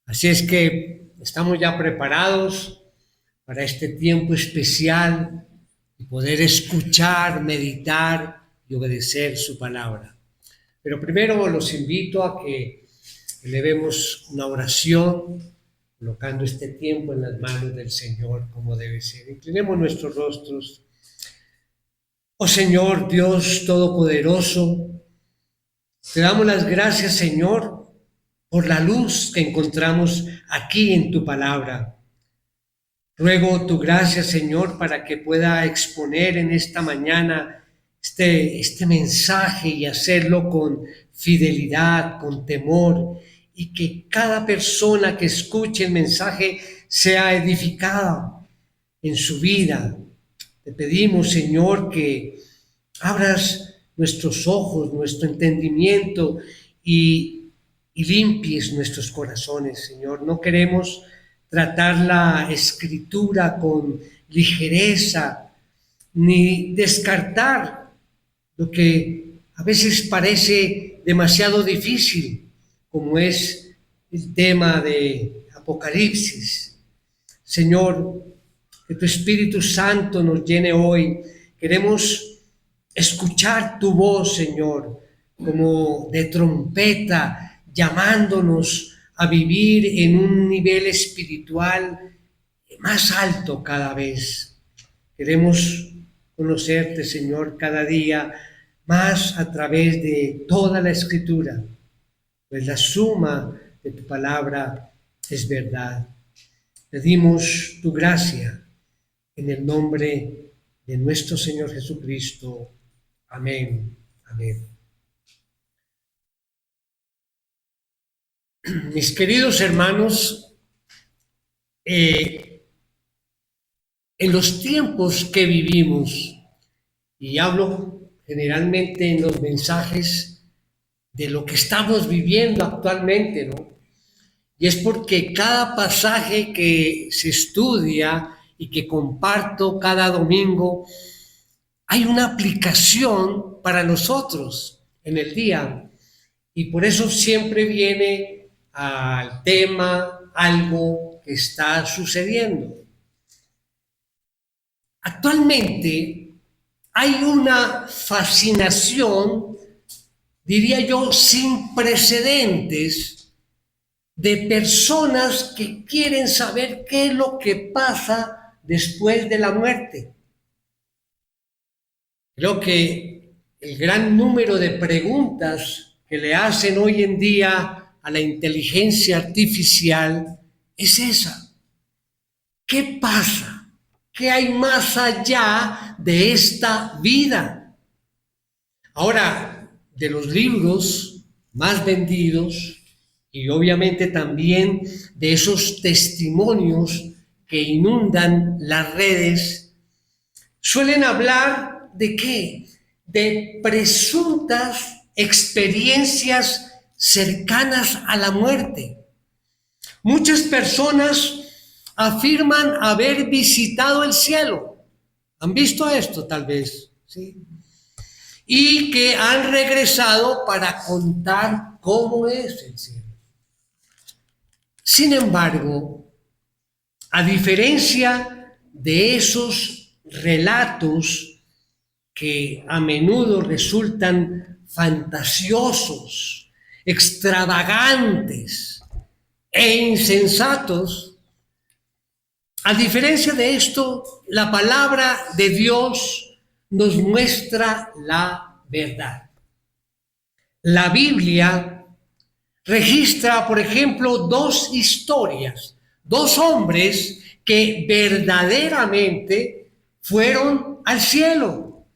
Así es que estamos ya preparados para este tiempo especial y poder escuchar, meditar y obedecer su palabra. Pero primero los invito a que elevemos una oración, colocando este tiempo en las manos del Señor como debe ser. Inclinemos nuestros rostros. Oh Señor Dios Todopoderoso, te damos las gracias, Señor, por la luz que encontramos aquí en tu palabra. Ruego tu gracia, Señor, para que pueda exponer en esta mañana este mensaje y hacerlo con fidelidad, con temor, y que cada persona que escuche el mensaje sea edificada en su vida. Te pedimos, Señor, que abras nuestros ojos, nuestro entendimiento y limpies nuestros corazones, Señor. No queremos tratar la escritura con ligereza, ni descartar lo que a veces parece demasiado difícil, como es el tema de Apocalipsis. Señor, que tu Espíritu Santo nos llene hoy. Queremos escuchar tu voz, Señor, como de trompeta, llamándonos a vivir en un nivel espiritual más alto cada vez. Queremos conocerte, Señor, cada día más a través de toda la Escritura, pues la suma de tu palabra es verdad. Pedimos tu gracia en el nombre de nuestro Señor Jesucristo. Amén. Amén. Mis queridos hermanos, en los tiempos que vivimos, y hablo generalmente en los mensajes de lo que estamos viviendo actualmente, ¿no? Y es porque cada pasaje que se estudia y que comparto cada domingo, hay una aplicación para nosotros en el día. Y por eso siempre viene al tema algo que está sucediendo. Actualmente hay una fascinación, diría yo, sin precedentes, de personas que quieren saber qué es lo que pasa después de la muerte. Creo que el gran número de preguntas que le hacen hoy en día a la inteligencia artificial es esa. ¿Qué pasa? ¿Qué hay más allá de esta vida? Ahora, de los libros más vendidos y obviamente también de esos testimonios que inundan las redes, suelen hablar ¿de qué? De presuntas experiencias cercanas a la muerte. Muchas personas afirman haber visitado el cielo. ¿Han visto esto tal vez? ¿Sí? Y que han regresado para contar cómo es el cielo. Sin embargo, a diferencia de esos relatos que a menudo resultan fantasiosos, extravagantes e insensatos, a diferencia de esto, la palabra de Dios nos muestra la verdad. La Biblia registra, por ejemplo, dos historias, dos hombres que verdaderamente fueron al cielo.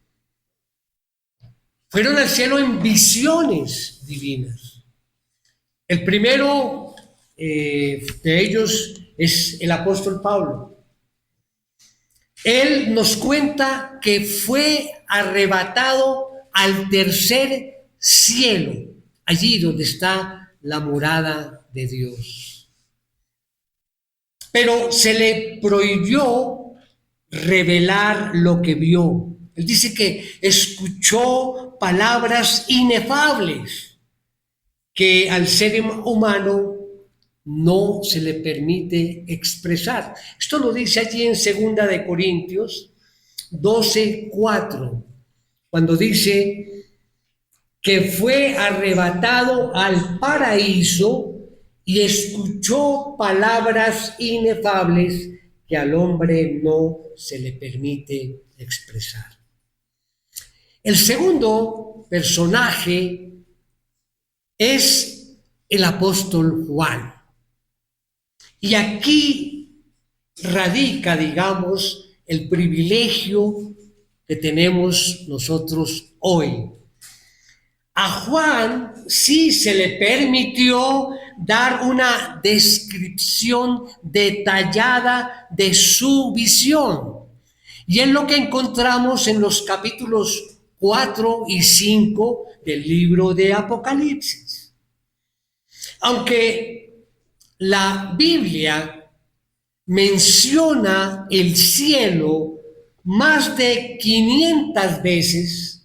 Fueron al cielo en visiones divinas. El primero de ellos es el apóstol Pablo. Él nos cuenta que fue arrebatado al tercer cielo, allí donde está la morada de Dios. Pero se le prohibió revelar lo que vio. Él dice que escuchó palabras inefables que al ser humano no se le permite expresar. Esto lo dice allí en 2 12:4, cuando dice que fue arrebatado al paraíso y escuchó palabras inefables que al hombre no se le permite expresar. El segundo personaje es el apóstol Juan. Y aquí radica, digamos, el privilegio que tenemos nosotros hoy. A Juan sí se le permitió dar una descripción detallada de su visión. Y es lo que encontramos en los capítulos 4 y 5 del libro de Apocalipsis. Aunque la Biblia menciona el cielo más de 500 veces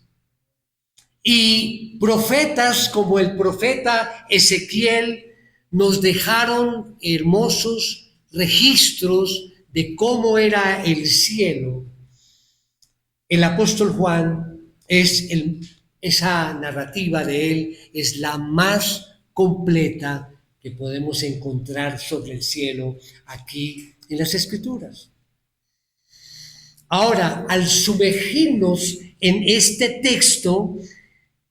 y profetas como el profeta Ezequiel nos dejaron hermosos registros de cómo era el cielo, el apóstol Juan esa narrativa de él es la más completa que podemos encontrar sobre el cielo aquí en las Escrituras. Ahora, al sumergirnos en este texto,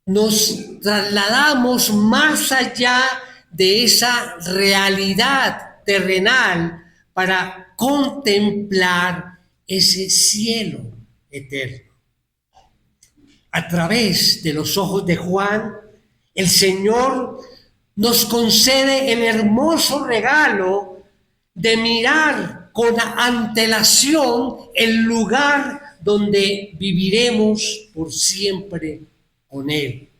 nos trasladamos más allá de esa realidad terrenal para contemplar ese cielo eterno. A través de los ojos de Juan, el Señor nos concede el hermoso regalo de mirar con antelación el lugar donde viviremos por siempre con Él.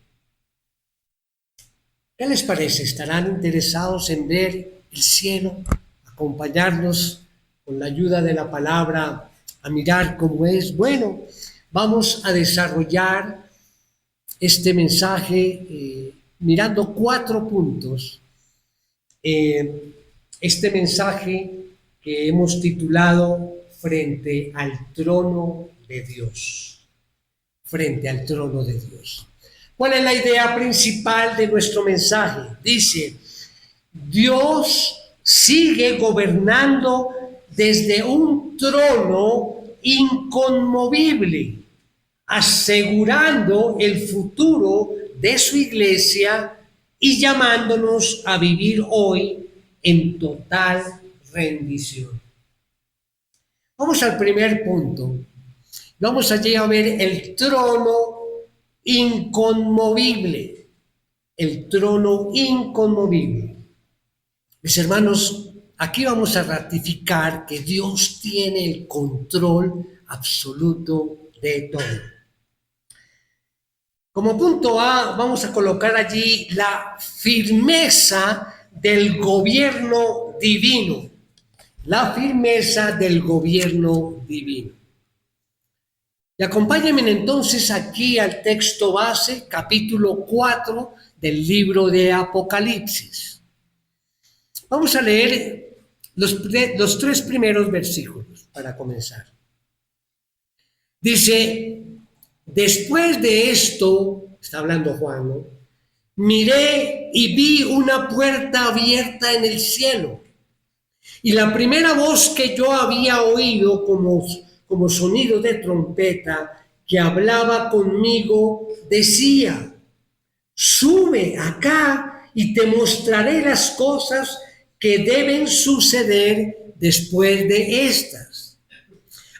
¿Qué les parece? ¿Estarán interesados en ver el cielo? Acompañarnos con la ayuda de la palabra a mirar cómo es. Bueno, vamos a desarrollar este mensaje mirando 4 puntos. Este mensaje que hemos titulado Frente al trono de Dios. Frente al trono de Dios. ¿Cuál es la idea principal de nuestro mensaje? Dice, Dios sigue gobernando desde un trono inconmovible, asegurando el futuro de su iglesia y llamándonos a vivir hoy en total rendición. Vamos al primer punto. Vamos allí a ver el trono inconmovible. El trono inconmovible. Mis hermanos, aquí vamos a ratificar que Dios tiene el control absoluto de todo. Como punto A, vamos a colocar allí la firmeza del gobierno divino. La firmeza del gobierno divino. Y acompáñenme entonces aquí al texto base, capítulo 4 del libro de Apocalipsis. Vamos a leer los 3 primeros versículos para comenzar. Dice, después de esto, está hablando Juan, ¿no? Miré y vi una puerta abierta en el cielo. Y la primera voz que yo había oído como sonido de trompeta que hablaba conmigo decía, sube acá y te mostraré las cosas que deben suceder después de estas.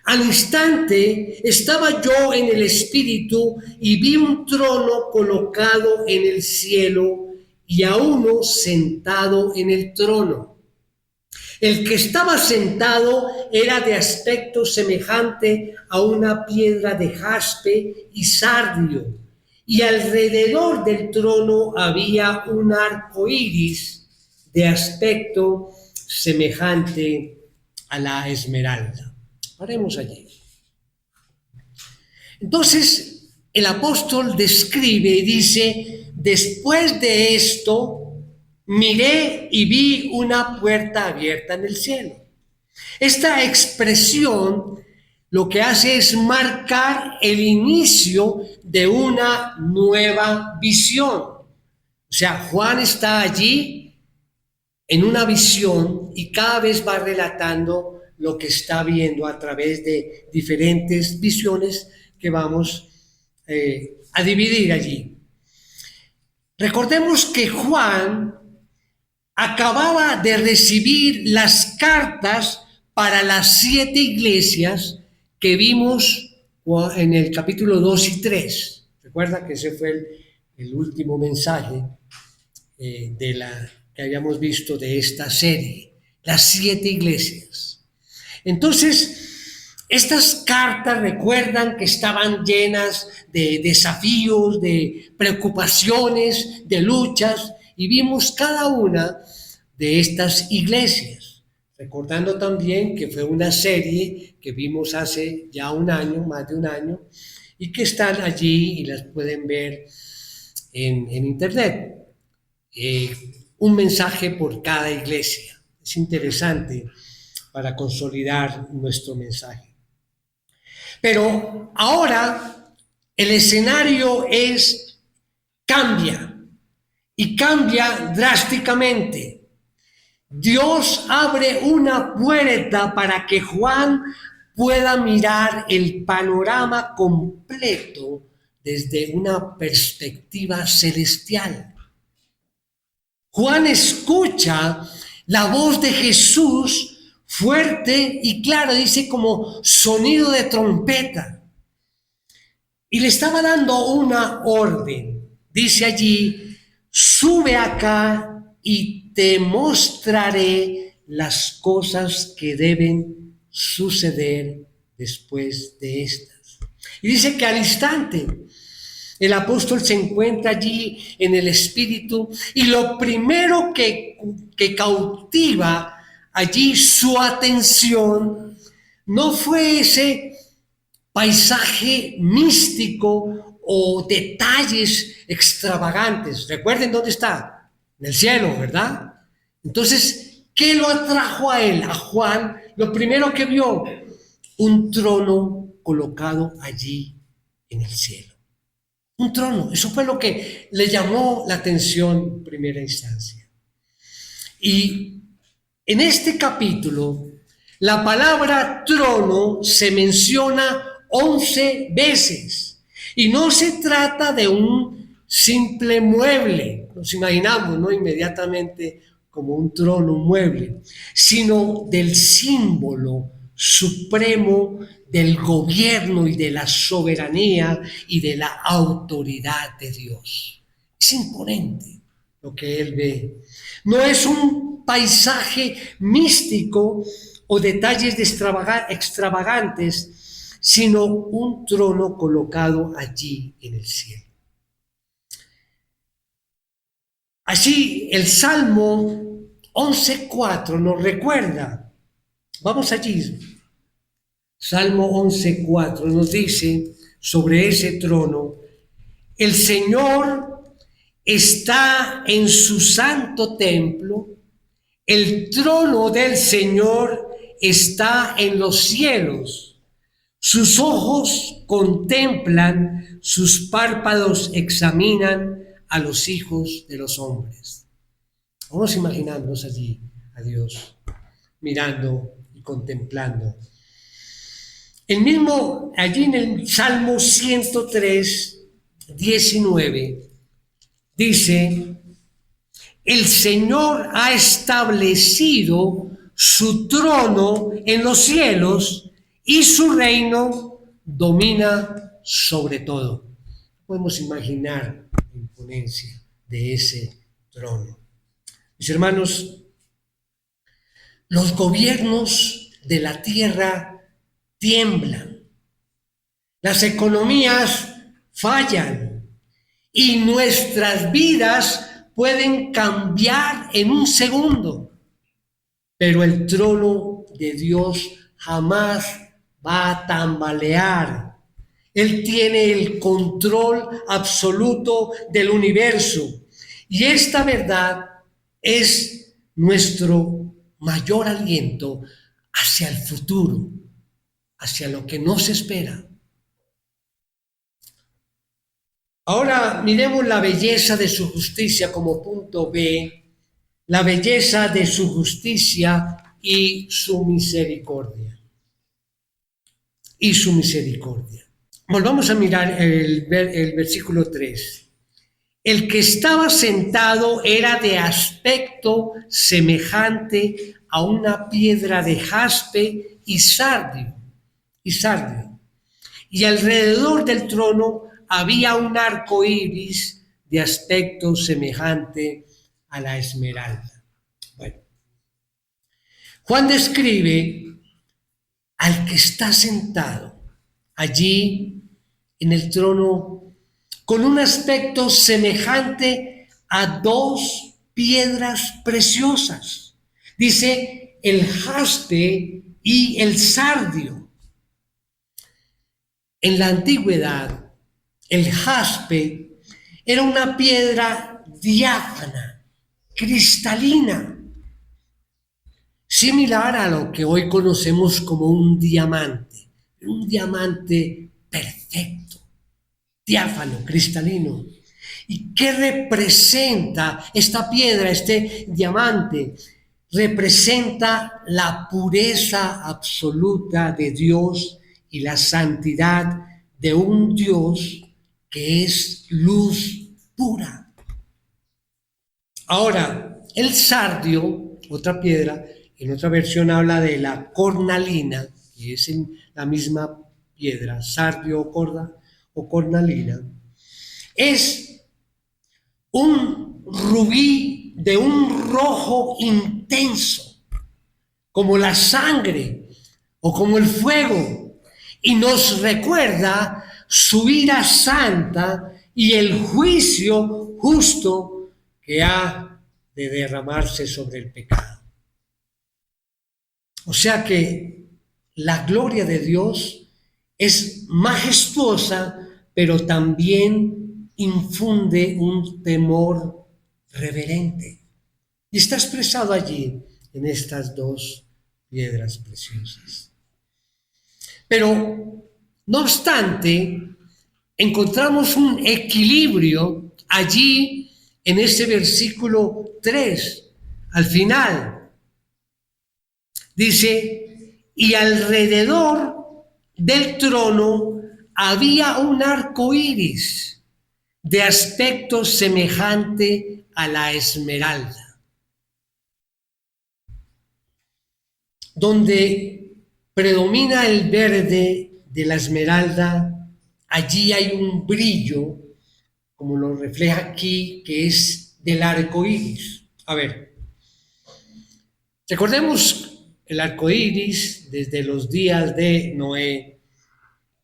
Al instante estaba yo en el espíritu y vi un trono colocado en el cielo y a uno sentado en el trono. El que estaba sentado era de aspecto semejante a una piedra de jaspe y sardio, y alrededor del trono había un arco iris de aspecto semejante a la esmeralda. Paremos allí. Entonces, el apóstol describe y dice, después de esto, miré y vi una puerta abierta en el cielo. Esta expresión lo que hace es marcar el inicio de una nueva visión. O sea, Juan está allí en una visión y cada vez va relatando lo que está viendo a través de diferentes visiones que vamos a dividir allí. Recordemos que Juan acababa de recibir las cartas para las 7 iglesias que vimos en el capítulo 2 y 3. Recuerda que ese fue el último mensaje que habíamos visto de esta serie, las 7 iglesias. Entonces, estas cartas recuerdan que estaban llenas de desafíos, de preocupaciones, de luchas, y vimos cada una de estas iglesias, recordando también que fue una serie que vimos hace ya un año, más de un año, y que están allí y las pueden ver en internet. Un mensaje por cada iglesia. Es interesante para consolidar nuestro mensaje. Pero ahora el escenario cambia y cambia drásticamente. Dios abre una puerta para que Juan pueda mirar el panorama completo desde una perspectiva celestial. Juan escucha la voz de Jesús fuerte y claro, dice como sonido de trompeta. Y le estaba dando una orden. Dice allí, sube acá y te mostraré las cosas que deben suceder después de estas. Y dice que al instante el apóstol se encuentra allí en el Espíritu y lo primero que cautiva allí su atención no fue ese paisaje místico o detalles extravagantes. Recuerden dónde está. En el cielo, ¿verdad? Entonces, ¿qué lo atrajo a él, a Juan? Lo primero que vio, un trono colocado allí en el cielo. Un trono, eso fue lo que le llamó la atención en primera instancia. Y en este capítulo, la palabra trono se menciona 11 veces. Y no se trata de un simple mueble, nos imaginamos, ¿no? Inmediatamente como un trono, un mueble, sino del símbolo supremo del gobierno y de la soberanía y de la autoridad de Dios. Es imponente lo que él ve. No es un paisaje místico o detalles extravagantes, sino un trono colocado allí en el cielo. Así el Salmo 11.4 nos recuerda, vamos allí, Salmo 11.4 nos dice sobre ese trono, el Señor está en su santo templo, el trono del Señor está en los cielos, sus ojos contemplan, sus párpados examinan a los hijos de los hombres. Vamos imaginándonos allí a Dios, mirando y contemplando. El mismo, allí en el Salmo 103, 19, dice, el Señor ha establecido su trono en los cielos y su reino domina sobre todo. Podemos imaginar la imponencia de ese trono. Mis hermanos, los gobiernos de la tierra tiemblan, las economías fallan y nuestras vidas pueden cambiar en un segundo, pero el trono de Dios jamás va a tambalear. Él tiene el control absoluto del universo y esta verdad es nuestro mayor aliento hacia el futuro, hacia lo que nos espera. Ahora miremos la belleza de su justicia como punto B, la belleza de su justicia y su misericordia. Y su misericordia. Volvamos a mirar el versículo 3. El que estaba sentado era de aspecto semejante a una piedra de jaspe y sardio. Y alrededor del trono había un arco iris de aspecto semejante a la esmeralda. Bueno, Juan describe al que está sentado allí en el trono con un aspecto semejante a dos piedras preciosas. Dice el jaspe y el sardio. En la antigüedad, el jaspe era una piedra diáfana, cristalina, similar a lo que hoy conocemos como un diamante perfecto, diáfano, cristalino. ¿Y qué representa esta piedra, este diamante? Representa la pureza absoluta de Dios y la santidad de un Dios que es luz pura. Ahora, el sardio, otra piedra, en otra versión habla de la cornalina, que es la misma piedra, sardio o cornalina, es un rubí de un rojo intenso, como la sangre o como el fuego, y nos recuerda su ira santa y el juicio justo que ha de derramarse sobre el pecado. O sea que la gloria de Dios es majestuosa, pero también infunde un temor reverente. Y está expresado allí en estas dos piedras preciosas. Pero, no obstante, encontramos un equilibrio allí en ese versículo 3, al final. Dice, y alrededor del trono había un arco iris de aspecto semejante a la esmeralda, donde predomina el verde de la esmeralda. Allí hay un brillo, como lo refleja aquí, que es del arco iris. A ver, recordemos el arco iris desde los días de Noé.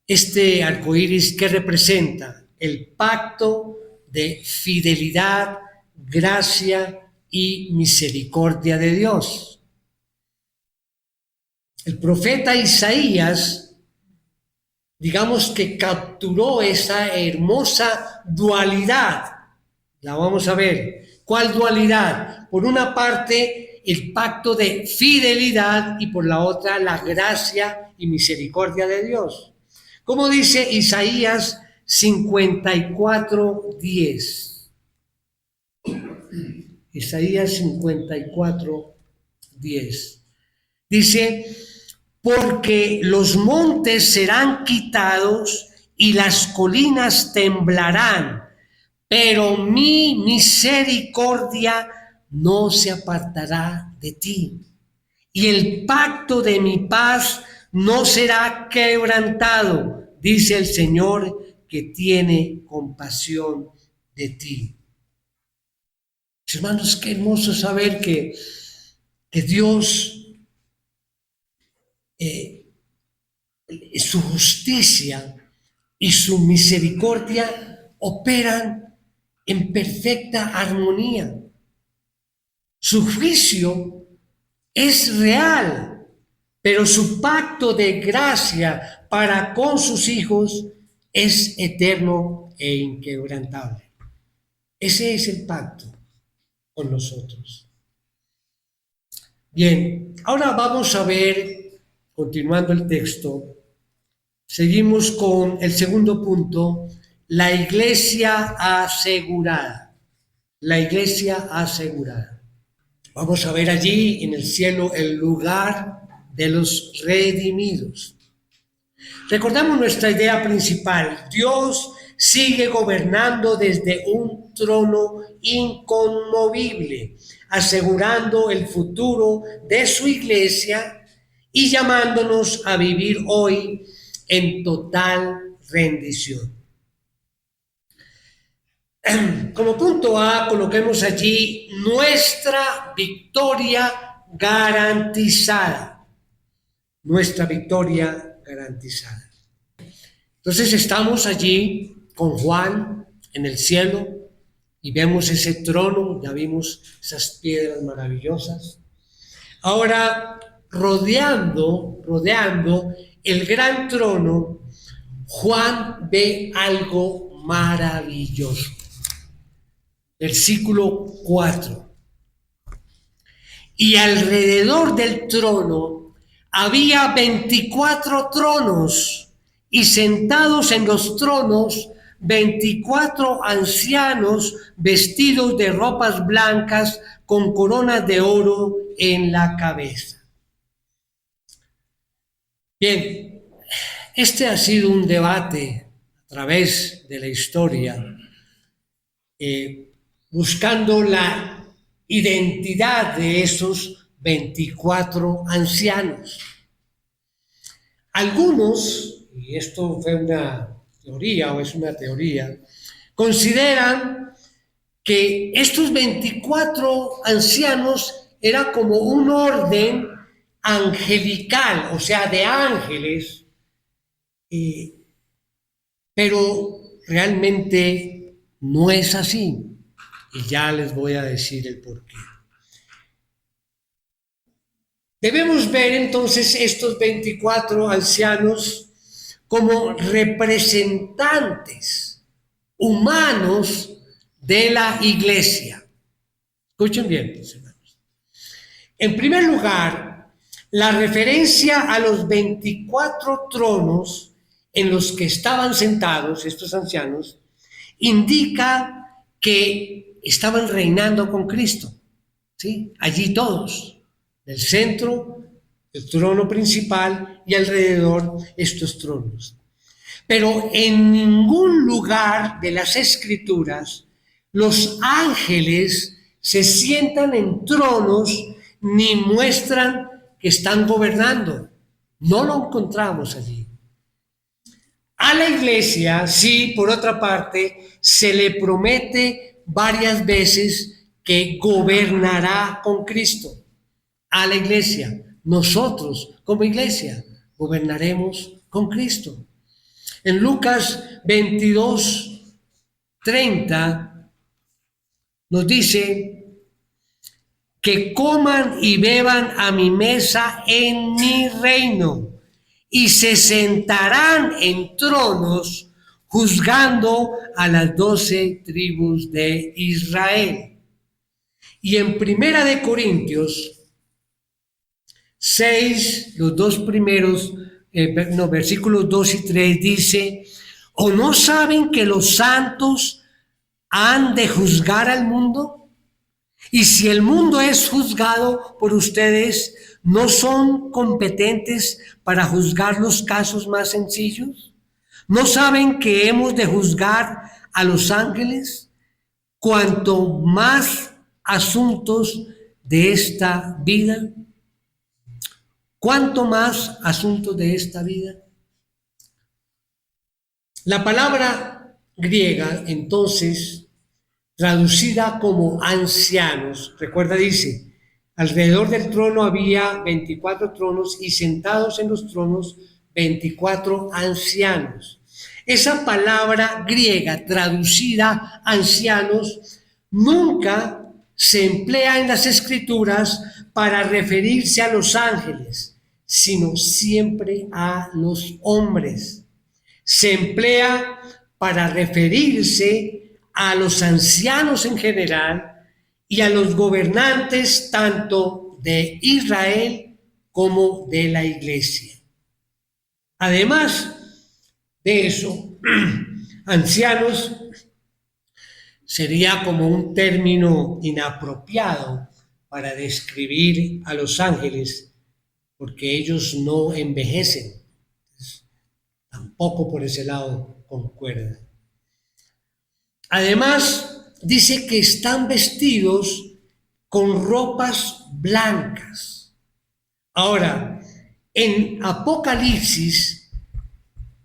Este arco iris que representa el pacto de fidelidad, gracia y misericordia de Dios. El profeta Isaías, digamos que capturó esa hermosa dualidad. La vamos a ver. ¿Cuál dualidad? Por una parte, el pacto de fidelidad y por la otra, la gracia y misericordia de Dios. Como dice Isaías 54:10. Isaías 54:10. Dice, porque los montes serán quitados y las colinas temblarán, pero mi misericordia no se apartará de ti, y el pacto de mi paz no será quebrantado, dice el Señor que tiene compasión de ti. Hermanos, qué hermoso saber que Dios, su justicia y su misericordia operan en perfecta armonía. Su juicio es real, pero su pacto de gracia para con sus hijos es eterno e inquebrantable. Ese es el pacto con nosotros. Bien, ahora vamos a ver, continuando el texto, seguimos con el segundo punto, la iglesia asegurada. La iglesia asegurada. Vamos a ver allí en el cielo el lugar de los redimidos. Recordamos nuestra idea principal. Dios sigue gobernando desde un trono inconmovible, asegurando el futuro de su iglesia y llamándonos a vivir hoy en total rendición. Como punto A, coloquemos allí nuestra victoria garantizada. Nuestra victoria garantizada. Entonces estamos allí con Juan en el cielo y vemos ese trono, ya vimos esas piedras maravillosas. Ahora, rodeando el gran trono, Juan ve algo maravilloso. Versículo 4. Y alrededor del trono había 24 tronos, y sentados en los tronos 24 ancianos vestidos de ropas blancas con coronas de oro en la cabeza. Bien, este ha sido un debate a través de la historia, buscando la identidad de esos 24 ancianos. Algunos, y esto fue una teoría o es una teoría, consideran que estos 24 ancianos era como un orden angelical, o sea, de ángeles, pero realmente no es así. Y ya les voy a decir el porqué. Debemos ver entonces estos 24 ancianos como representantes humanos de la iglesia. Escuchen bien, mis hermanos. En primer lugar, la referencia a los 24 tronos en los que estaban sentados estos ancianos indica que estaban reinando con Cristo, ¿sí? Allí todos. Del centro, el trono principal y alrededor estos tronos. Pero en ningún lugar de las Escrituras los ángeles se sientan en tronos ni muestran que están gobernando. No lo encontramos allí. A la iglesia, sí, por otra parte, se le promete varias veces que gobernará con Cristo. A la iglesia, nosotros como iglesia gobernaremos con Cristo. En Lucas 22:30 nos dice que coman y beban a mi mesa en mi reino y se sentarán en tronos juzgando a las 12 tribus de Israel. Y en Primera de Corintios 6, los dos primeros, versículos 2 y 3 dice, ¿o no saben que los santos han de juzgar al mundo? Y si el mundo es juzgado por ustedes, ¿no son competentes para juzgar los casos más sencillos? ¿No saben que hemos de juzgar a los ángeles? Cuanto más asuntos de esta vida. ¿Cuánto más asuntos de esta vida? La palabra griega, entonces, traducida como ancianos, recuerda, dice, alrededor del trono había 24 tronos y sentados en los tronos 24 ancianos. Esa palabra griega traducida ancianos nunca se emplea en las Escrituras para referirse a los ángeles, sino siempre a los hombres. Se emplea para referirse a los ancianos en general y a los gobernantes tanto de Israel como de la iglesia. Además de eso, ancianos sería como un término inapropiado para describir a los ángeles, porque ellos no envejecen. Tampoco por ese lado concuerda. Además, dice que están vestidos con ropas blancas. Ahora, en Apocalipsis,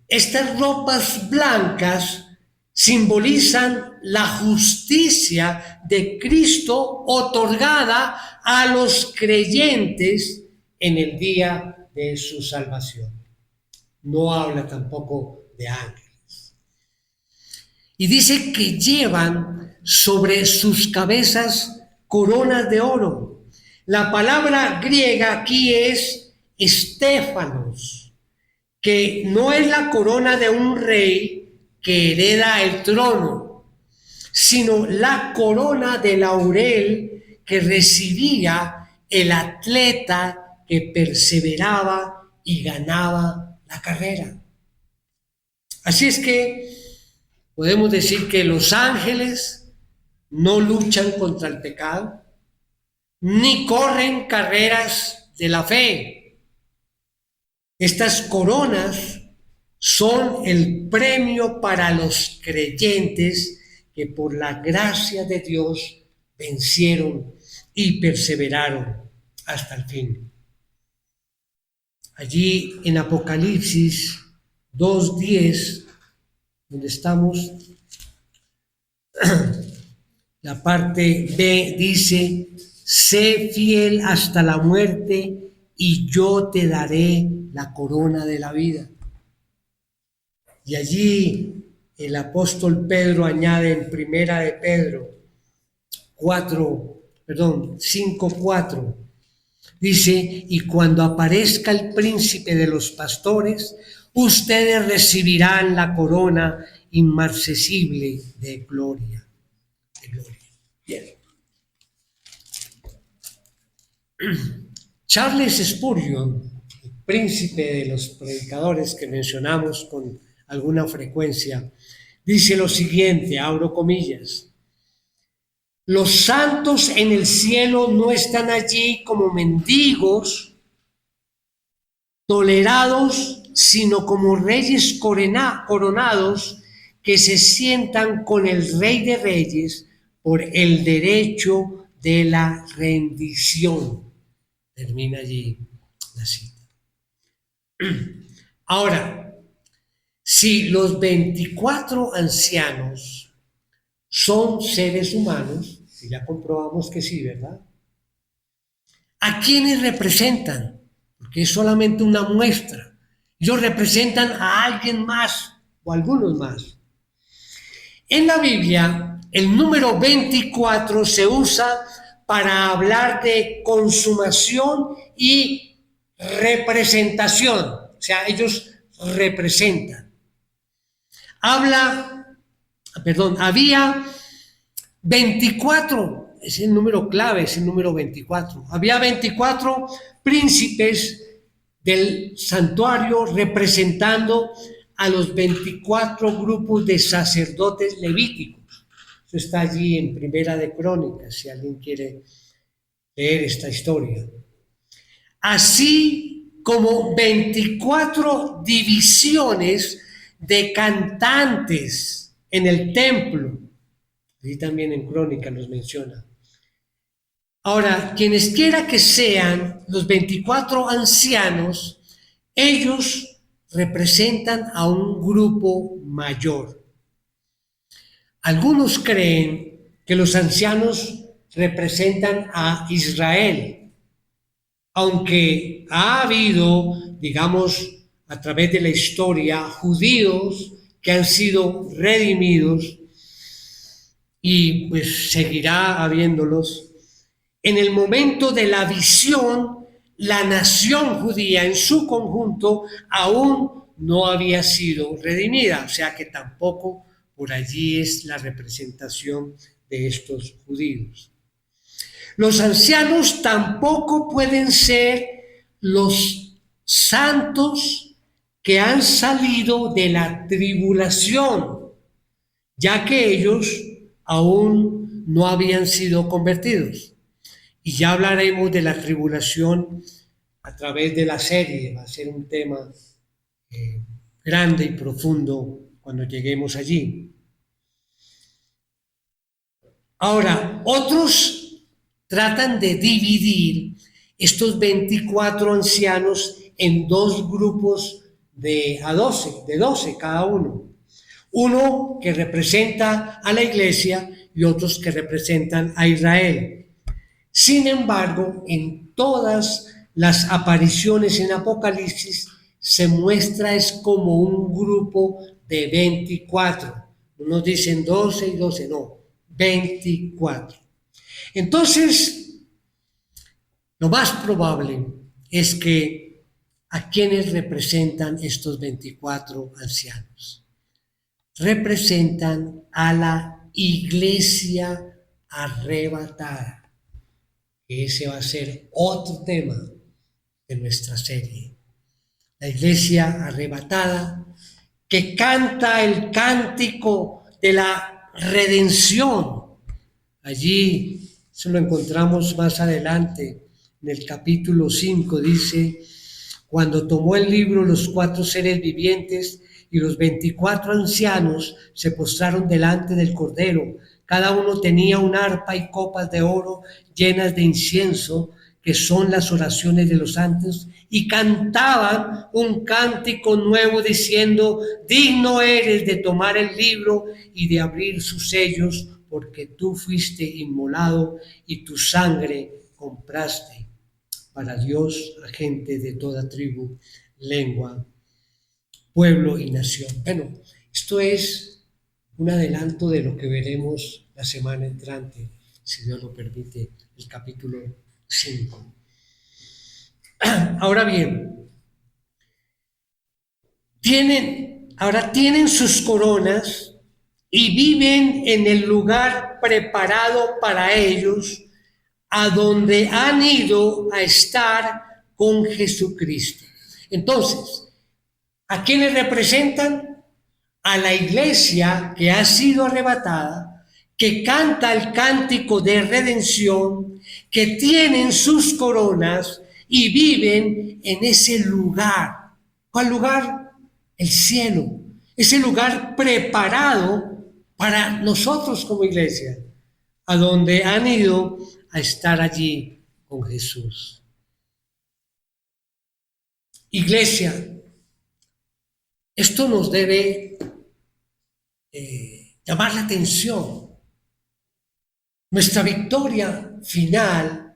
estas ropas blancas simbolizan la justicia de Cristo otorgada a los creyentes en el día de su salvación. No habla tampoco de ángeles. Y dice que llevan sobre sus cabezas coronas de oro. La palabra griega aquí es estéfanos, que no es la corona de un rey que hereda el trono, sino la corona de laurel que recibía el atleta que perseveraba y ganaba la carrera. Así es que podemos decir que los ángeles no luchan contra el pecado, ni corren carreras de la fe. Estas coronas son el premio para los creyentes que por la gracia de Dios vencieron y perseveraron hasta el fin. Allí en Apocalipsis 2:10, donde estamos, la parte B dice: sé fiel hasta la muerte y yo te daré la corona de la vida. Y allí el apóstol Pedro añade en Primera de Pedro 5:4, dice: y cuando aparezca el príncipe de los pastores, ustedes recibirán la corona inmarcesible de gloria. Bien. Charles Spurgeon, el príncipe de los predicadores que mencionamos con alguna frecuencia, dice lo siguiente, abro comillas: los santos en el cielo no están allí como mendigos tolerados, sino como reyes coronados que se sientan con el Rey de Reyes por el derecho de la rendición. Termina allí la cita. Ahora, si los 24 ancianos son seres humanos, y ya comprobamos que sí, ¿verdad? ¿A quiénes representan? Porque es solamente una muestra. Ellos representan a alguien más o algunos más. En la Biblia, el número 24 se usa para hablar de consumación y representación. O sea, ellos representan. Había 24, es el número clave, es el número 24. Había 24 príncipes del santuario representando a los 24 grupos de sacerdotes levíticos. Eso está allí en Primera de Crónicas, si alguien quiere leer esta historia. Así como 24 divisiones de cantantes en el templo. Allí también en Crónicas los menciona. Ahora, quienes quiera que sean los 24 ancianos, ellos representan a un grupo mayor. Algunos creen que los ancianos representan a Israel, aunque ha habido, digamos, a través de la historia, judíos que han sido redimidos y pues seguirá habiéndolos. En el momento de la visión, la nación judía en su conjunto aún no había sido redimida, o sea que tampoco por allí es la representación de estos judíos. Los ancianos tampoco pueden ser los santos que han salido de la tribulación, ya que ellos aún no habían sido convertidos. Y ya hablaremos de la tribulación a través de la serie. Va a ser un tema grande y profundo cuando lleguemos allí. Ahora, otros tratan de dividir estos 24 ancianos en dos grupos de 12 cada uno. Uno que representa a la iglesia y otros que representan a Israel. Sin embargo, en todas las apariciones en Apocalipsis se muestra es como un grupo de 24. Unos dicen 12 y 12, no, 24. Entonces, lo más probable es que ¿a quiénes representan estos 24 ancianos? Representan a la iglesia arrebatada. Ese va a ser otro tema de nuestra serie. La iglesia arrebatada que canta el cántico de la redención. Allí se lo encontramos más adelante en el capítulo 5, dice: cuando tomó el libro, los 4 seres vivientes y los 24 ancianos se postraron delante del Cordero. Cada uno tenía un arpa y copas de oro llenas de incienso, que son las oraciones de los santos, y cantaban un cántico nuevo diciendo: digno eres de tomar el libro y de abrir sus sellos, porque tú fuiste inmolado y tu sangre compraste para Dios a gente de toda tribu, lengua, pueblo y nación. Bueno, esto es un adelanto de lo que veremos la semana entrante, si Dios lo permite, el capítulo 5. Ahora bien, tienen sus coronas y viven en el lugar preparado para ellos, a donde han ido a estar con Jesucristo. Entonces, ¿a quiénes representan? A la iglesia que ha sido arrebatada, que canta el cántico de redención, que tienen sus coronas y viven en ese lugar. ¿Cuál lugar? El cielo. Ese lugar preparado para nosotros como iglesia, a donde han ido a estar allí con Jesús. Iglesia, esto nos debe llamar la atención. Nuestra victoria final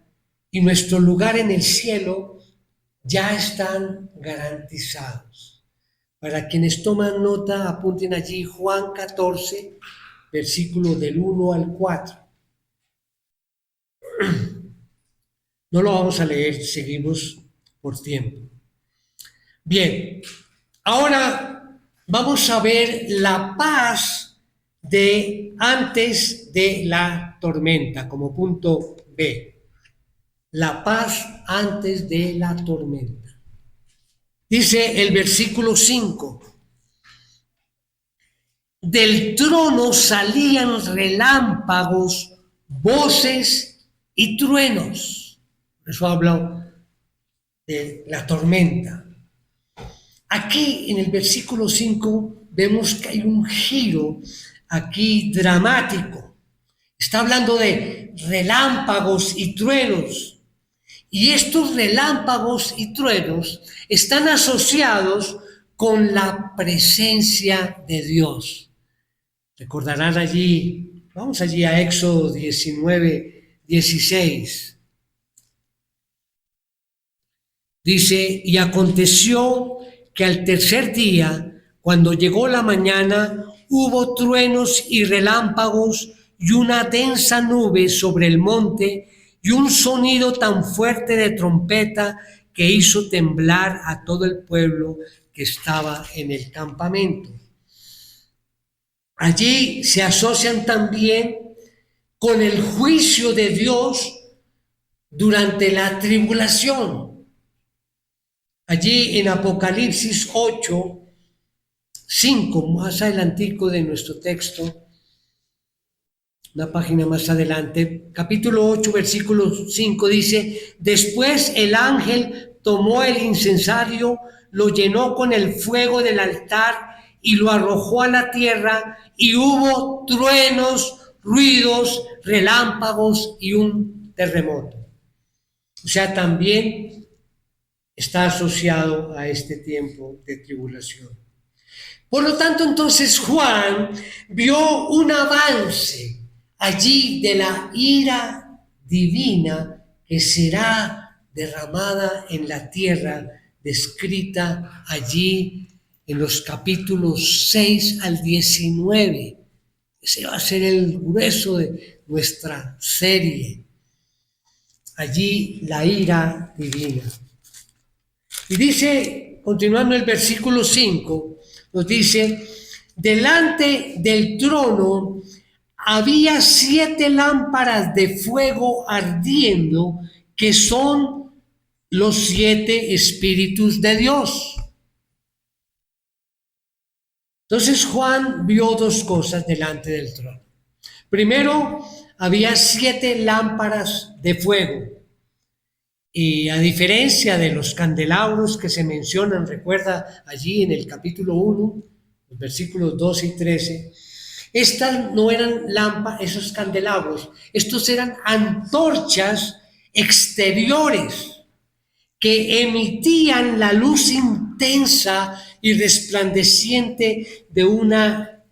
y nuestro lugar en el cielo ya están garantizados. Para quienes toman nota, apunten allí Juan 14, versículo del 1 al 4. No lo vamos a leer, seguimos por tiempo. Bien, ahora vamos a ver la paz de antes de la tormenta, como punto B. La paz antes de la tormenta. Dice el versículo 5: del trono salían relámpagos, voces y truenos. Por eso hablo de la tormenta. Aquí en el versículo 5 vemos que hay un giro aquí dramático. Está hablando de relámpagos y truenos. Y estos relámpagos y truenos están asociados con la presencia de Dios. Recordarán allí, vamos allí a Éxodo 19, 16. Dice: y aconteció que al tercer día, cuando llegó la mañana, hubo truenos y relámpagos y una densa nube sobre el monte y un sonido tan fuerte de trompeta que hizo temblar a todo el pueblo que estaba en el campamento. Allí se asocian también con el juicio de Dios durante la tribulación. Allí en Apocalipsis 8, 5, más adelantico de nuestro texto, una página más adelante, capítulo 8, versículo 5 dice: después el ángel tomó el incensario, lo llenó con el fuego del altar y lo arrojó a la tierra, y hubo truenos, ruidos, relámpagos y un terremoto. O sea, también está asociado a este tiempo de tribulación. Por lo tanto, entonces Juan vio un avance allí de la ira divina que será derramada en la tierra, descrita allí en los capítulos 6 al 19. Ese va a ser el grueso de nuestra serie. Allí la ira divina. Y dice, continuando el versículo 5, nos dice: delante del trono había 7 lámparas de fuego ardiendo, que son los 7 espíritus de Dios. Entonces Juan vio 2 cosas delante del trono. Primero, había 7 lámparas de fuego. Y a diferencia de los candelabros que se mencionan, recuerda allí en el capítulo 1, los versículos 12 y 13, estas no eran lámparas, esos candelabros, estos eran antorchas exteriores que emitían la luz intensa y resplandeciente de una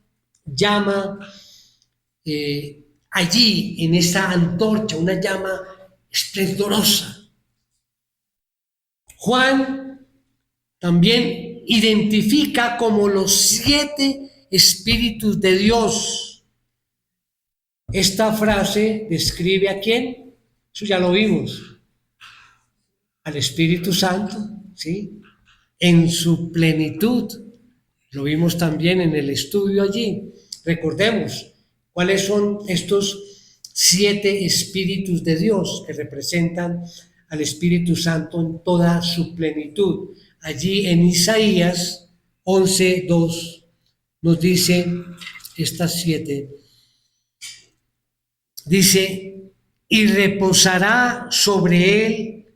llama allí, en esa antorcha, una llama esplendorosa. Juan también identifica como los 7 espíritus de Dios. Esta frase describe ¿a quién? Eso ya lo vimos. Al Espíritu Santo, ¿sí? En su plenitud. Lo vimos también en el estudio allí. Recordemos cuáles son estos 7 espíritus de Dios que representan al Espíritu Santo en toda su plenitud. Allí en Isaías 11:2 nos dice estas 7. Dice: y reposará sobre él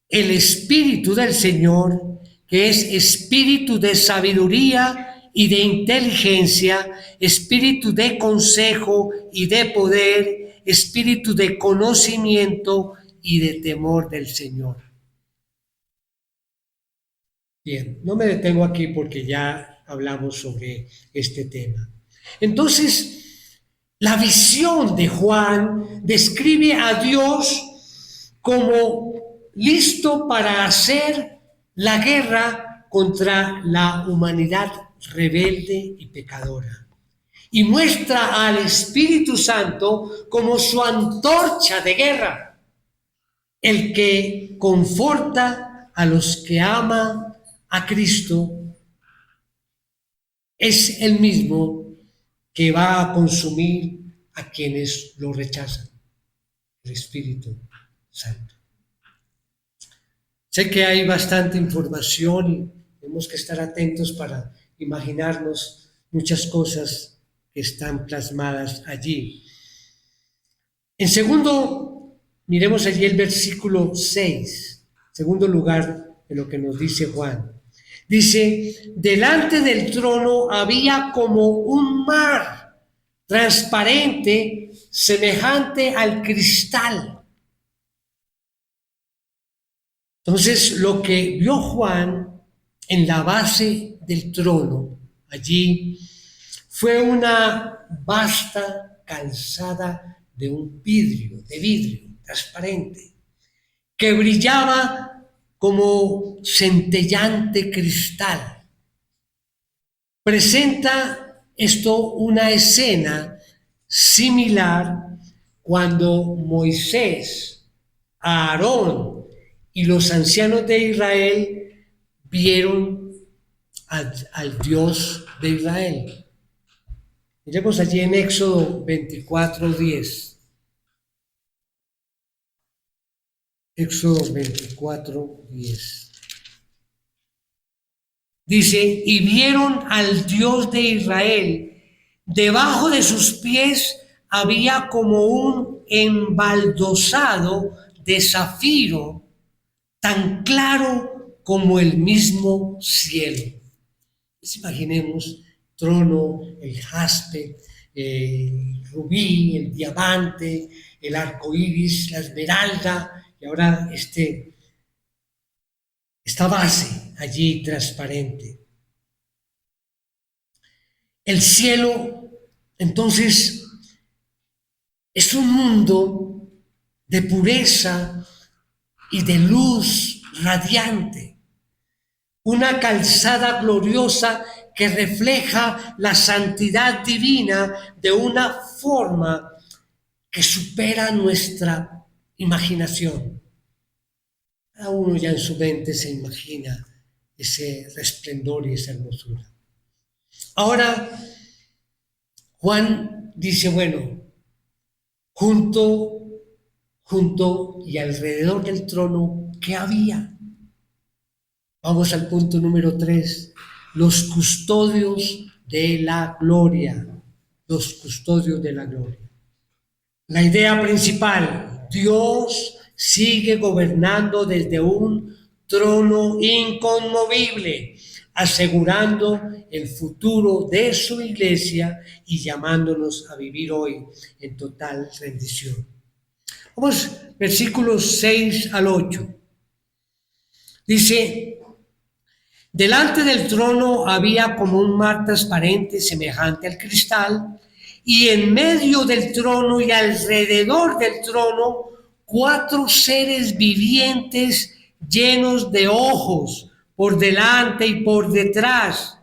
el Espíritu del Señor, que es espíritu de sabiduría y de inteligencia, espíritu de consejo y de poder, espíritu de conocimiento y de temor del Señor. Bien, no me detengo aquí porque ya hablamos sobre este tema. Entonces, la visión de Juan describe a Dios como listo para hacer la guerra contra la humanidad rebelde y pecadora. Y muestra al Espíritu Santo como su antorcha de guerra, el que conforta a los que aman a Cristo. Es el mismo que va a consumir a quienes lo rechazan, el Espíritu Santo. Sé que hay bastante información y tenemos que estar atentos para imaginarnos muchas cosas que están plasmadas allí. En segundo, miremos allí el versículo 6, segundo lugar de lo que nos dice Juan. Dice: delante del trono había como un mar transparente, semejante al cristal. Entonces, lo que vio Juan en la base del trono, allí, fue una vasta calzada de un vidrio, transparente, que brillaba como centellante cristal. Presenta esto una escena similar cuando Moisés, Aarón y los ancianos de Israel vieron al Dios de Israel. Miremos allí en Éxodo 24:10. Éxodo 24:10. Dice, y vieron al Dios de Israel, debajo de sus pies había como un embaldosado de zafiro, tan claro como el mismo cielo. Pues imaginemos trono, el jaspe, el rubí, el diamante, el arco iris, la esmeralda, y ahora esta base allí transparente. El cielo, entonces, es un mundo de pureza y de luz radiante. Una calzada gloriosa que refleja la santidad divina de una forma que supera nuestra imaginación. Cada uno ya en su mente se imagina ese resplendor y esa hermosura. Ahora, Juan dice, bueno, junto y alrededor del trono, ¿qué había? Vamos al punto número 3, los custodios de la gloria, los custodios de la gloria. La idea principal, Dios sigue gobernando desde un trono inconmovible, asegurando el futuro de su iglesia y llamándonos a vivir hoy en total rendición. Vamos, versículos 6 al 8. Dice, delante del trono había como un mar transparente semejante al cristal, y en medio del trono y alrededor del trono 4 seres vivientes llenos de ojos por delante y por detrás.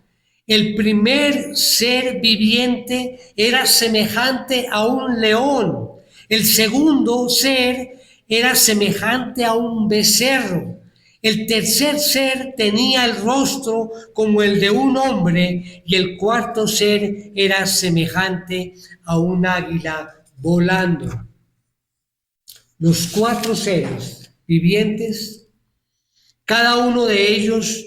El primer ser viviente era semejante a un león. El segundo ser era semejante a un becerro. El tercer ser tenía el rostro como el de un hombre y el cuarto ser era semejante a un águila volando. Los 4 seres vivientes, cada uno de ellos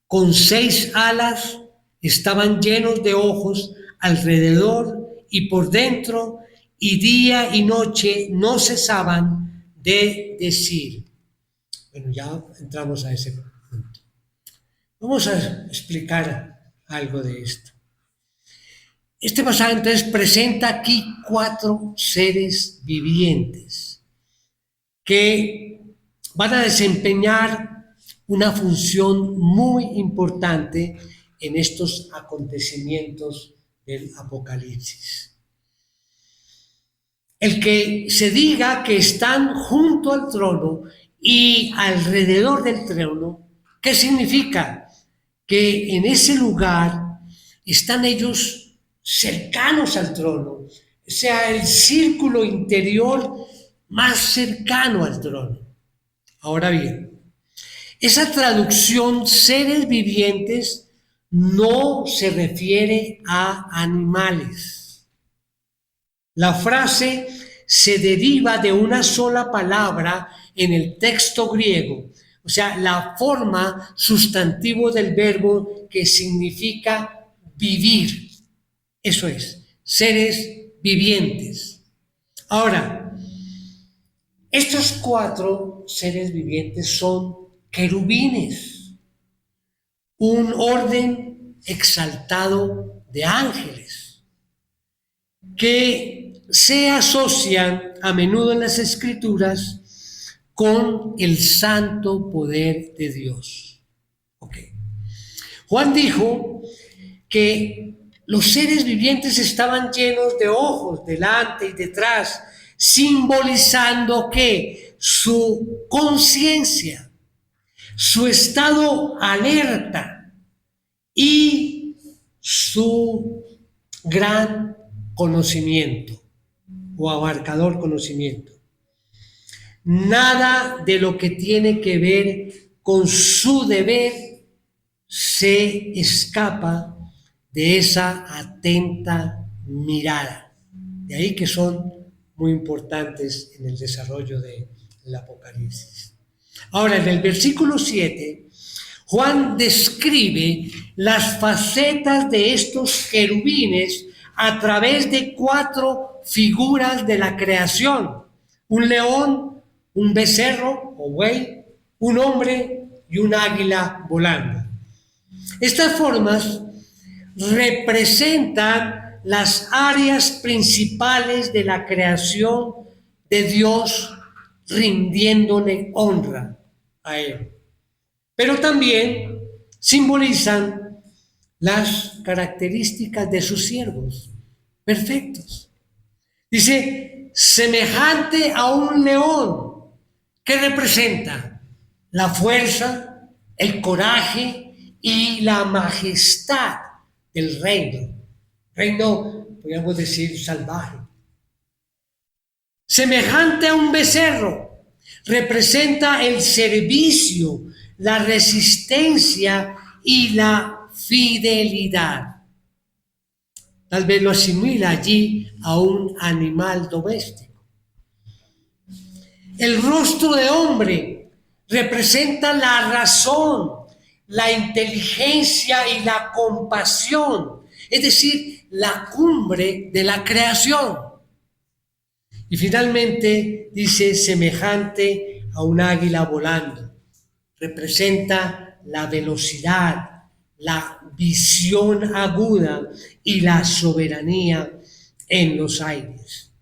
con 6 alas, estaban llenos de ojos alrededor y por dentro, y día y noche no cesaban de decir. Bueno, ya entramos a ese punto. Vamos a explicar algo de esto. Este pasaje entonces presenta aquí 4 seres vivientes que van a desempeñar una función muy importante en estos acontecimientos del Apocalipsis. El que se diga que están junto al trono y alrededor del trono, ¿qué significa? Que en ese lugar están ellos cercanos al trono, o sea, el círculo interior más cercano al trono. Ahora bien, esa traducción seres vivientes no se refiere a animales. La frase se deriva de una sola palabra en el texto griego, o sea, la forma sustantivo del verbo que significa vivir. Eso es, seres vivientes. Ahora, estos 4 seres vivientes son querubines, un orden exaltado de ángeles que se asocian a menudo en las escrituras con el santo poder de Dios. Okay. Juan dijo que los seres vivientes estaban llenos de ojos delante y detrás, simbolizando que su conciencia, su estado alerta y su gran conocimiento o abarcador conocimiento. Nada de lo que tiene que ver con su deber se escapa de esa atenta mirada. De ahí que son muy importantes en el desarrollo de el Apocalipsis. Ahora, en el versículo 7, Juan describe las facetas de estos querubines a través de 4 figuras de la creación: un león, un becerro o buey, un hombre y un águila volando. Estas formas representan las áreas principales de la creación de Dios, rindiéndole honra a Él. Pero también simbolizan las características de sus siervos perfectos. Dice, semejante a un león, que representa la fuerza, el coraje y la majestad del reino. Reino, podríamos decir, salvaje. Semejante a un becerro, representa el servicio, la resistencia y la fidelidad. Tal vez lo asimila allí a un animal doméstico. El rostro de hombre representa la razón, la inteligencia y la compasión, es decir, la cumbre de la creación. Y finalmente dice, semejante a un águila volando, representa la velocidad, la visión aguda y la soberanía en los aires.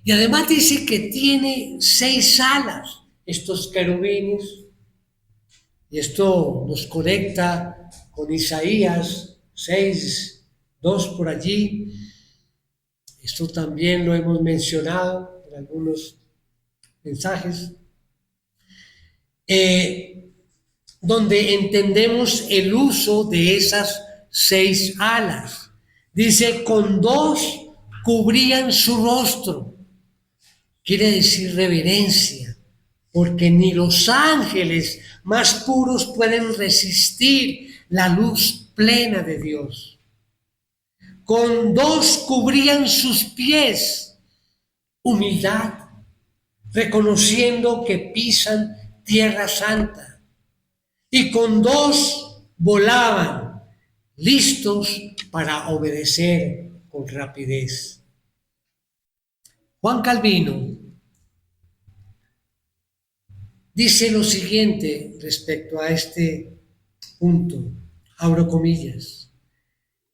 Y además dice que tiene 6 alas, estos querubines, y esto nos conecta con Isaías 6, 2 por allí. Esto también lo hemos mencionado en algunos mensajes, donde entendemos el uso de esas 6 alas. Dice, con 2 cubrían su rostro. Quiere decir reverencia, porque ni los ángeles más puros pueden resistir la luz plena de Dios. Con 2 cubrían sus pies, humildad, reconociendo que pisan tierra santa. Y con 2 volaban, listos para obedecer con rapidez. Juan Calvino dice lo siguiente respecto a este punto, abro comillas: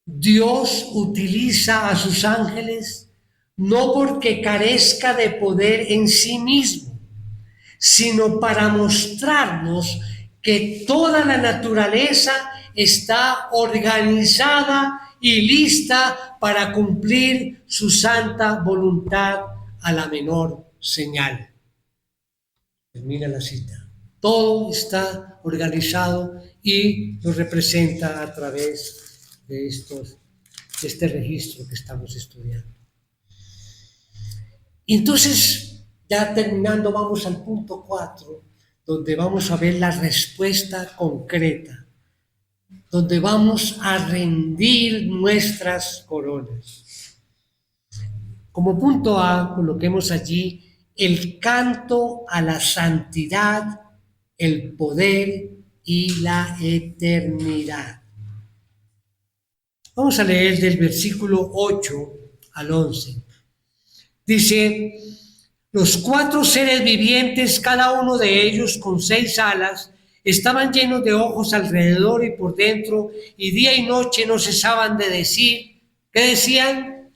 Dios utiliza a sus ángeles no porque carezca de poder en sí mismo, sino para mostrarnos que toda la naturaleza está organizada y lista para cumplir su santa voluntad a la menor señal. Termina la cita. Todo está organizado y lo representa a través de este registro que estamos estudiando. Entonces, ya terminando, vamos al punto 4, donde vamos a ver la respuesta concreta, donde vamos a rendir nuestras coronas. Como punto A, coloquemos allí el canto a la santidad, el poder y la eternidad. Vamos a leer del versículo 8 al 11. Dice, los 4 seres vivientes, cada uno de ellos con 6 alas, estaban llenos de ojos alrededor y por dentro, y día y noche no cesaban de decir, ¿qué decían?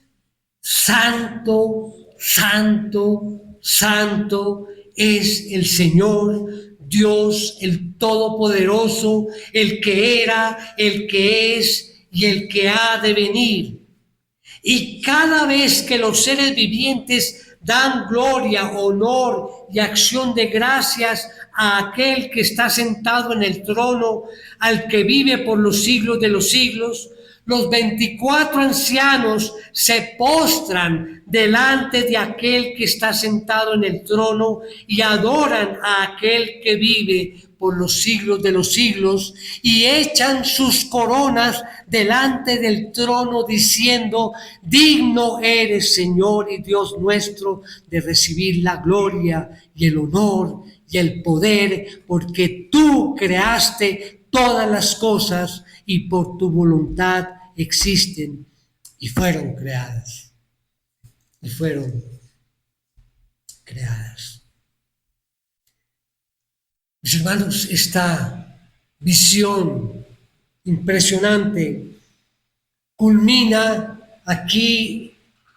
Santo, santo, santo es el Señor, Dios, el Todopoderoso, el que era, el que es y el que ha de venir. Y cada vez que los seres vivientes dan gloria, honor y acción de gracias a aquel que está sentado en el trono, al que vive por los siglos de los siglos, Los 24 ancianos se postran delante de aquel que está sentado en el trono y adoran a aquel que vive por los siglos de los siglos y echan sus coronas delante del trono diciendo: digno eres, Señor y Dios nuestro, de recibir la gloria y el honor y el poder, porque tú creaste todas las cosas y por tu voluntad existen y fueron creadas. Y fueron creadas. Mis hermanos, esta visión impresionante culmina aquí,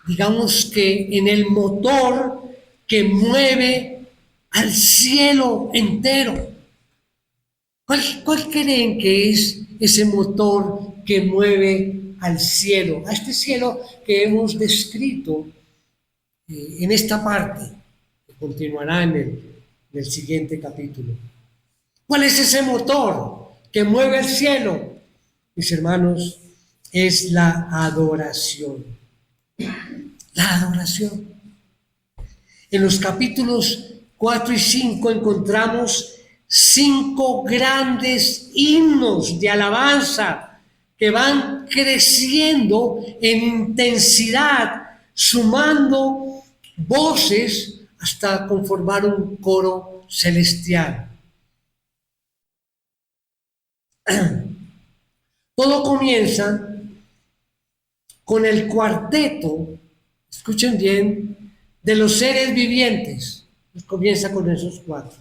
digamos que en el motor que mueve al cielo entero. ¿Cuál creen que es ese motor que mueve al cielo? A este cielo que hemos descrito en esta parte, que continuará en el siguiente capítulo. ¿Cuál es ese motor que mueve al cielo? Mis hermanos, es la adoración. La adoración. En los capítulos 4 y 5 encontramos 5 grandes himnos de alabanza que van creciendo en intensidad, sumando voces hasta conformar un coro celestial. Todo comienza con el cuarteto, escuchen bien, de los seres vivientes. Comienza con esos 4.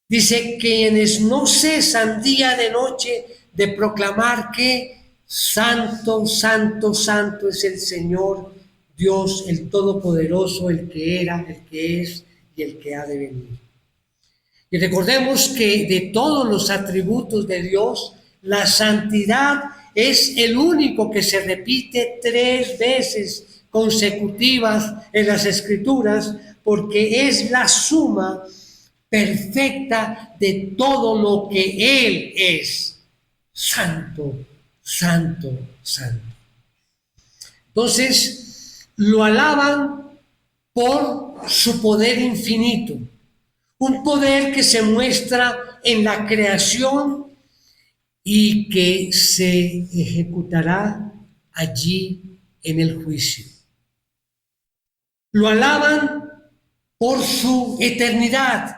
Dice: quienes no cesan día de noche de proclamar que santo, santo, santo es el Señor Dios, el Todopoderoso, el que era, el que es y el que ha de venir. Y recordemos que de todos los atributos de Dios, la santidad es el único que se repite 3 veces consecutivas en las Escrituras, porque es la suma perfecta de todo lo que Él es. Santo, santo, santo. Entonces, lo alaban por su poder infinito, un poder que se muestra en la creación y que se ejecutará allí en el juicio. Lo alaban por su eternidad,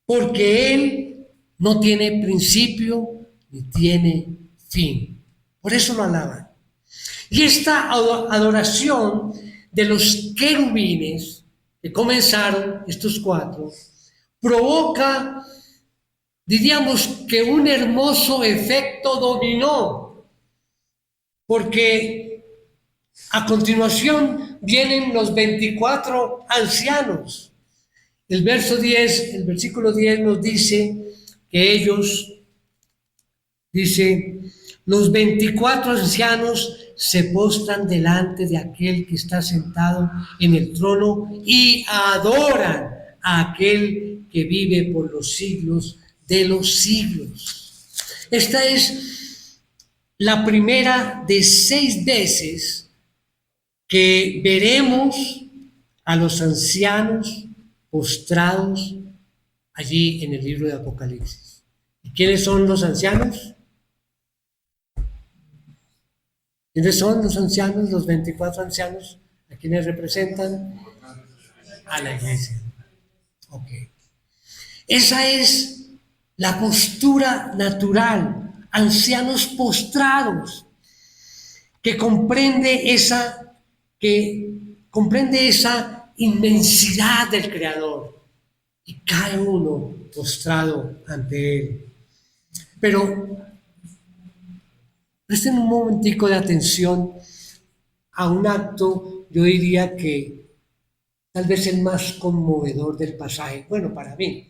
porque Él no tiene principio ni tiene fin. Por eso lo alaban. Y esta adoración de los querubines, que comenzaron estos 4, provoca, diríamos que un hermoso efecto dominó, porque a continuación vienen los 24 ancianos. El versículo 10 nos dice que ellos, dice, los 24 ancianos se postran delante de aquel que está sentado en el trono y adoran a aquel que vive por los siglos de los siglos. Esta es la primera de 6 veces que veremos a los ancianos postrados allí en el libro de Apocalipsis. ¿Y quiénes son los ancianos? ¿Quiénes son los ancianos, los 24 ancianos? ¿A quiénes representan? A la iglesia. Ok. Esa es la postura natural, ancianos postrados, que comprende esa inmensidad del Creador, y cae uno postrado ante Él. Pero presten un momentico de atención a un acto, yo diría que tal vez el más conmovedor del pasaje, bueno, para mí.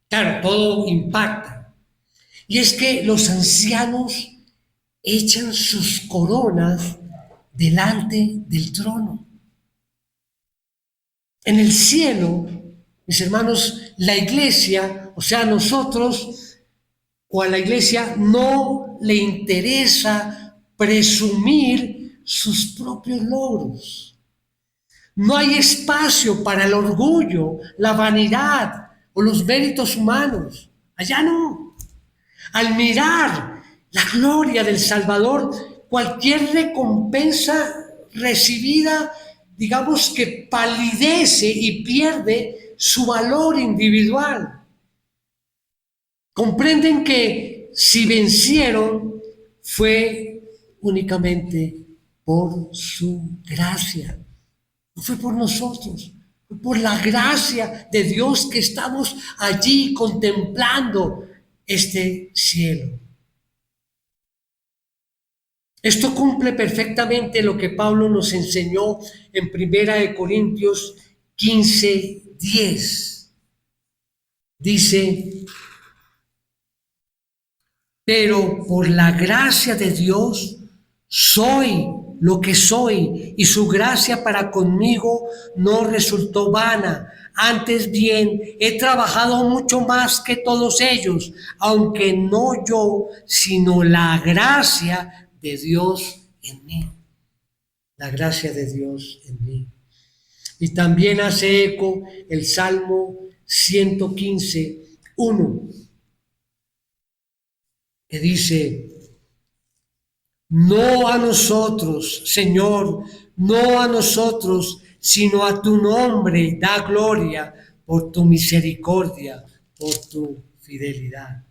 Claro, todo impacta. Y es que los ancianos echan sus coronas delante del trono. En el cielo, mis hermanos, la iglesia, o sea, nosotros, o a la iglesia no le interesa presumir sus propios logros. No hay espacio para el orgullo, la vanidad o los méritos humanos. Allá no. Al mirar la gloria del Salvador, cualquier recompensa recibida, digamos que palidece y pierde su valor individual. Comprenden que si vencieron fue únicamente por su gracia. No fue por nosotros, fue por la gracia de Dios que estamos allí contemplando este cielo. Esto cumple perfectamente lo que Pablo nos enseñó en 1 Corintios 15:10. Dice: pero por la gracia de Dios soy lo que soy, y su gracia para conmigo no resultó vana. Antes bien, he trabajado mucho más que todos ellos, aunque no yo, sino la gracia de Dios en mí. La gracia de Dios en mí. Y también hace eco el Salmo 115:1, que dice: no a nosotros, Señor, no a nosotros, sino a tu nombre da gloria por tu misericordia, por tu fidelidad.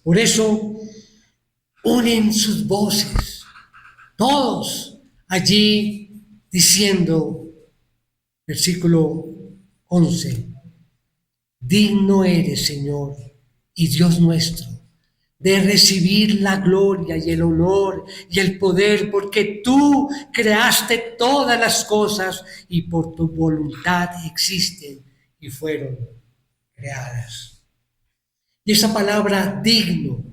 Por eso unen sus voces, todos allí diciendo, versículo 11, digno eres, Señor, y Dios nuestro, de recibir la gloria y el honor y el poder, porque tú creaste todas las cosas y por tu voluntad existen y fueron creadas. Y esa palabra digno,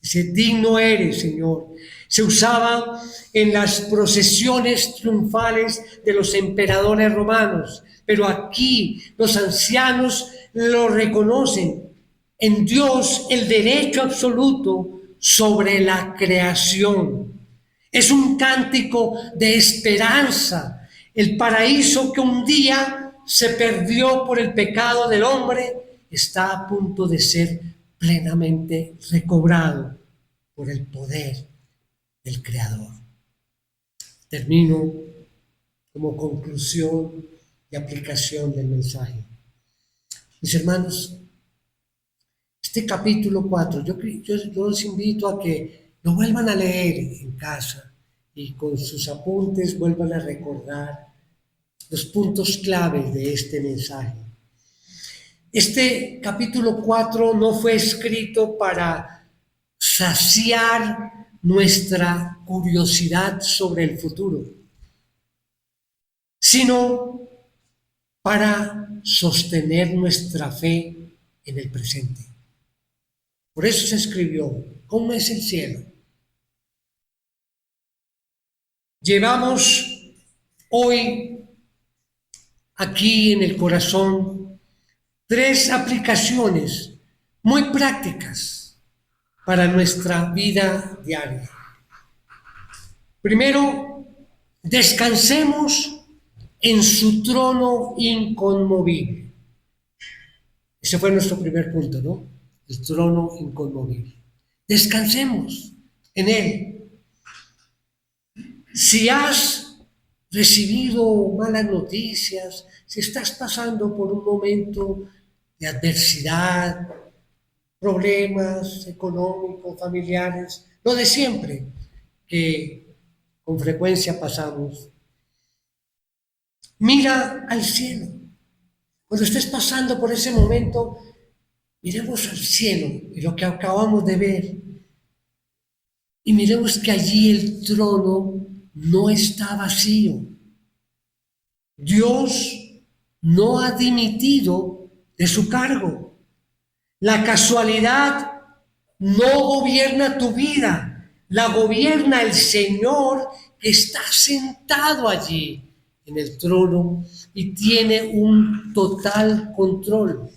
ese digno eres, Señor, se usaba en las procesiones triunfales de los emperadores romanos, pero aquí los ancianos lo reconocen. En Dios el derecho absoluto sobre la creación. Es un cántico de esperanza. El paraíso que un día se perdió por el pecado del hombre está a punto de ser plenamente recobrado por el poder del Creador. Termino como conclusión y aplicación del mensaje. Mis hermanos, este capítulo 4, yo los invito a que lo vuelvan a leer en casa y con sus apuntes vuelvan a recordar los puntos claves de este mensaje. Este capítulo 4 no fue escrito para saciar nuestra curiosidad sobre el futuro, sino para sostener nuestra fe en el presente. Por eso se escribió: ¿cómo es el cielo? Llevamos hoy aquí en el corazón 3 aplicaciones muy prácticas para nuestra vida diaria. Primero, descansemos en su trono inconmovible. Ese fue nuestro primer punto, ¿no? El trono inconmovible. Descansemos en él. Si has recibido malas noticias, si estás pasando por un momento de adversidad, problemas económicos, familiares, lo de siempre que con frecuencia pasamos, mira al cielo. Cuando estés pasando por ese momento, miremos al cielo y lo que acabamos de ver, y miremos que allí el trono no está vacío. Dios no ha dimitido de su cargo. La casualidad no gobierna tu vida, la gobierna el Señor que está sentado allí en el trono y tiene un total control.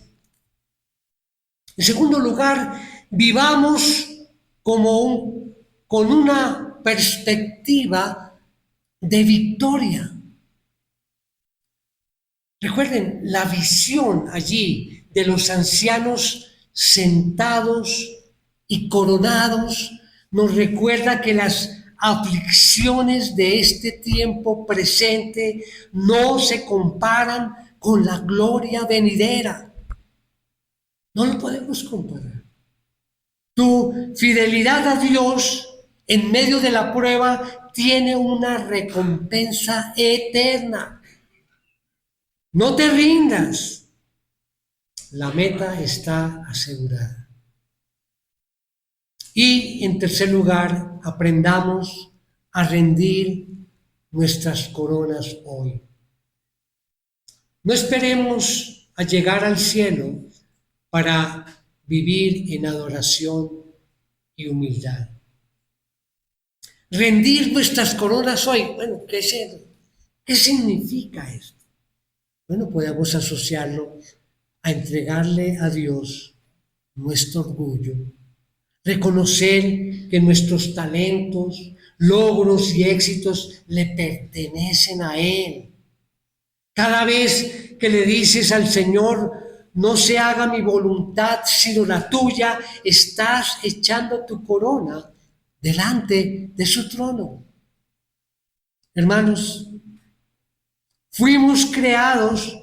En segundo lugar, vivamos con una perspectiva de victoria. Recuerden la visión allí de los ancianos sentados y coronados, nos recuerda que las aflicciones de este tiempo presente no se comparan con la gloria venidera. No lo podemos comparar. Tu fidelidad a Dios en medio de la prueba tiene una recompensa eterna. No te rindas. La meta está asegurada. Y en tercer lugar, aprendamos a rendir nuestras coronas hoy. No esperemos a llegar al cielo para vivir en adoración y humildad. Rendir nuestras coronas hoy. Bueno, ¿qué es eso? ¿Qué significa esto? Bueno, podemos asociarlo a entregarle a Dios nuestro orgullo, reconocer que nuestros talentos, logros y éxitos le pertenecen a Él. Cada vez que le dices al Señor, no se haga mi voluntad sino la tuya, estás echando tu corona delante de su trono. Hermanos, fuimos creados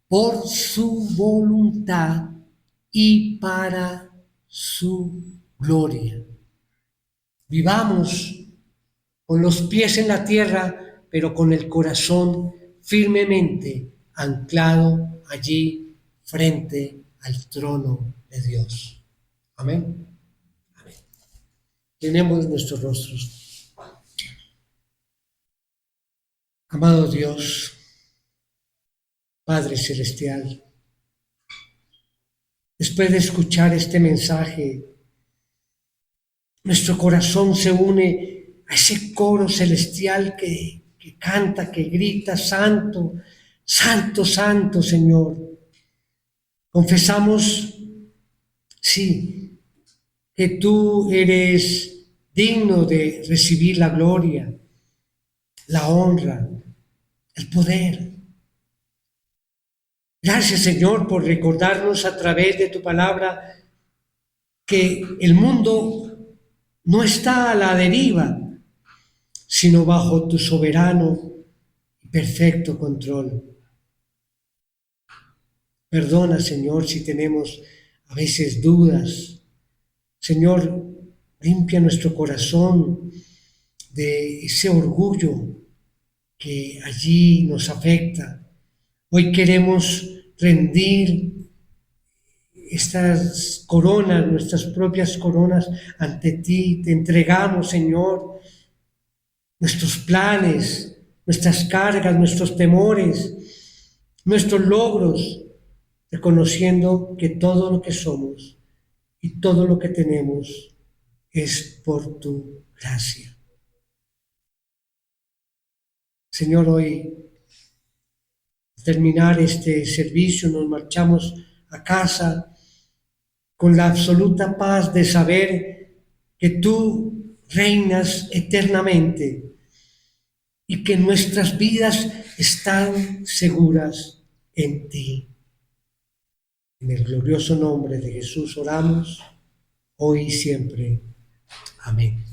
por su voluntad y para su gloria. Vivamos con los pies en la tierra, pero con el corazón firmemente anclado allí frente al trono de Dios. Amén. Amén. Tenemos nuestros rostros. Amado Dios, Padre Celestial, después de escuchar este mensaje, nuestro corazón se une a ese coro celestial que canta, que grita, Santo, Santo, Santo, Señor. Confesamos, sí, que tú eres digno de recibir la gloria, la honra, el poder. Gracias, Señor, por recordarnos a través de tu palabra que el mundo no está a la deriva, sino bajo tu soberano y perfecto control. Perdona, Señor, si tenemos a veces dudas. Señor, limpia nuestro corazón de ese orgullo que allí nos afecta. Hoy queremos rendir estas coronas, nuestras propias coronas ante ti. Te entregamos, Señor, nuestros planes, nuestras cargas, nuestros temores, nuestros logros, reconociendo que todo lo que somos y todo lo que tenemos es por tu gracia. Señor, hoy, al terminar este servicio, nos marchamos a casa con la absoluta paz de saber que tú reinas eternamente y que nuestras vidas están seguras en ti. En el glorioso nombre de Jesús oramos, hoy y siempre. Amén.